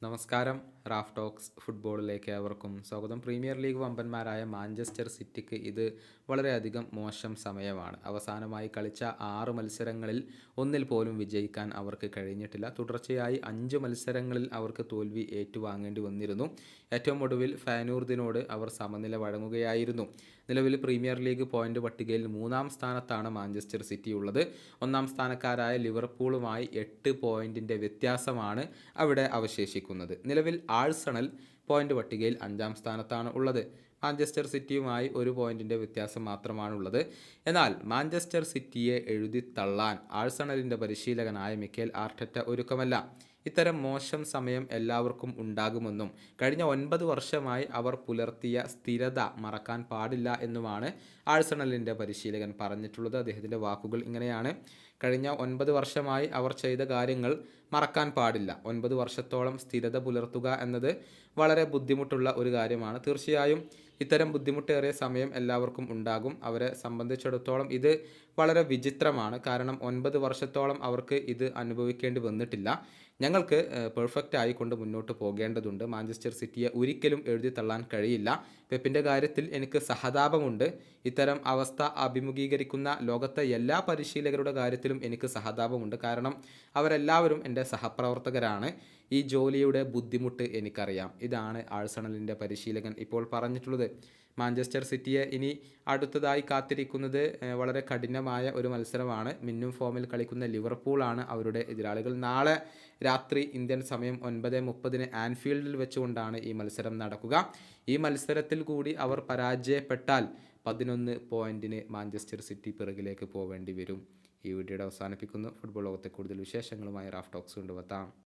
നമസ്കാരം. Raf talks ഫുട്ബോളിലേക്ക് ഏവർക്കും സ്വാഗതം. പ്രീമിയർ ലീഗ് വമ്പന്മാരായ മാഞ്ചസ്റ്റർ സിറ്റിക്ക് ഇത് വളരെയധികം മോശം സമയമാണ്. അവസാനമായി കളിച്ച 6 മത്സരങ്ങളിൽ ഒന്നിൽ പോലും വിജയിക്കാൻ അവർക്ക് കഴിഞ്ഞിട്ടില്ല. തുടർച്ചയായി 5 മത്സരങ്ങളിൽ അവർക്ക് തോൽവി ഏറ്റുവാങ്ങേണ്ടി വന്നിരുന്നു. ഏറ്റവും ഒടുവിൽ ഫെയനൂർദിനോട് അവർ സമനില വഴങ്ങുകയായിരുന്നു. നിലവിൽ പ്രീമിയർ ലീഗ് പോയിന്റ് പട്ടികയിൽ 3-ാം സ്ഥാനത്താണ് മാഞ്ചസ്റ്റർ സിറ്റി ഉള്ളത്. 1-ാം സ്ഥാനക്കാരായ ലിവർപൂളുമായി 8 പോയിന്റിൻ്റെ വ്യത്യാസമാണ് അവിടെ അവശേഷിക്കുന്നത്. നിലവിൽ ആഴ്സണൽ പോയിന്റ് പട്ടികയിൽ 5-ാം സ്ഥാനത്താണ് ഉള്ളത്. മാഞ്ചസ്റ്റർ സിറ്റിയുമായി 1 പോയിന്റിൻ്റെ വ്യത്യാസം മാത്രമാണുള്ളത്. എന്നാൽ മാഞ്ചസ്റ്റർ സിറ്റിയെ എഴുതി തള്ളാൻ ആഴ്സണലിൻ്റെ പരിശീലകനായ മിക്കേൽ ആർട്ടറ്റ ഒരുക്കമല്ല. ഇത്തരം മോശം സമയം എല്ലാവർക്കും ഉണ്ടാകുമെന്നും കഴിഞ്ഞ 9 വർഷമായി അവർ പുലർത്തിയ സ്ഥിരത മറക്കാൻ പാടില്ല എന്നുമാണ് ആഴ്സണലിൻ്റെ പരിശീലകൻ പറഞ്ഞിട്ടുള്ളത്. അദ്ദേഹത്തിൻ്റെ വാക്കുകൾ ഇങ്ങനെയാണ്: കഴിഞ്ഞ 9 വർഷമായി അവർ ചെയ്ത കാര്യങ്ങൾ മറക്കാൻ പാടില്ല. 9 വർഷത്തോളം സ്ഥിരത പുലർത്തുക എന്നത് വളരെ ബുദ്ധിമുട്ടുള്ള ഒരു കാര്യമാണ്. തീർച്ചയായും ഇത്തരം ബുദ്ധിമുട്ടേറിയ സമയം എല്ലാവർക്കും ഉണ്ടാകും. അവരെ സംബന്ധിച്ചിടത്തോളം ഇത് വളരെ വിചിത്രമാണ്. കാരണം 9 വർഷത്തോളം അവർക്ക് ഇത് അനുഭവിക്കേണ്ടി വന്നിട്ടില്ല. ഞങ്ങൾക്ക് പെർഫെക്റ്റ് ആയിക്കൊണ്ട് മുന്നോട്ട് പോകേണ്ടതുണ്ട്. മാഞ്ചസ്റ്റർ സിറ്റിയെ ഒരിക്കലും എഴുതി തള്ളാൻ കഴിയില്ല. പെപ്പിൻ്റെ കാര്യത്തിൽ എനിക്ക് സഹതാപമുണ്ട്. ഇത്തരം അവസ്ഥ അഭിമുഖീകരിക്കുന്ന ലോകത്തെ എല്ലാ പരിശീലകരുടെ കാര്യത്തിലും എനിക്ക് സഹതാപമുണ്ട്. കാരണം അവരെല്ലാവരും എൻ്റെ സഹപ്രവർത്തകരാണ്. ഈ ജോലിയുടെ ബുദ്ധിമുട്ട് എനിക്കറിയാം. ഇതാണ് ആഴ്സണലിൻ്റെ പരിശീലകൻ ഇപ്പോൾ പറഞ്ഞിട്ടുള്ളത്. മാഞ്ചസ്റ്റർ സിറ്റിയെ ഇനി അടുത്തതായി കാത്തിരിക്കുന്നത് വളരെ കഠിനമായ ഒരു മത്സരമാണ്. മിന്നും ഫോമിൽ കളിക്കുന്ന ലിവർപൂളാണ് അവരുടെ എതിരാളികൾ. നാളെ രാത്രി ഇന്ത്യൻ സമയം 9:30 ആൻഫീൽഡിൽ വെച്ചുകൊണ്ടാണ് ഈ മത്സരം നടക്കുക. ഈ മത്സരത്തിൽ കൂടി അവർ പരാജയപ്പെട്ടാൽ 11 പോയിന്റിന് മാഞ്ചസ്റ്റർ സിറ്റി പിറകിലേക്ക് പോവേണ്ടി വരും. ഈ വീഡിയോയുടെ അവസാനിപ്പിക്കുന്നു. ഫുട്ബോൾ ലോകത്തെ കൂടുതൽ വിശേഷങ്ങളുമായി റാഫ് ടോക്സ് കൊണ്ടുവെത്താം.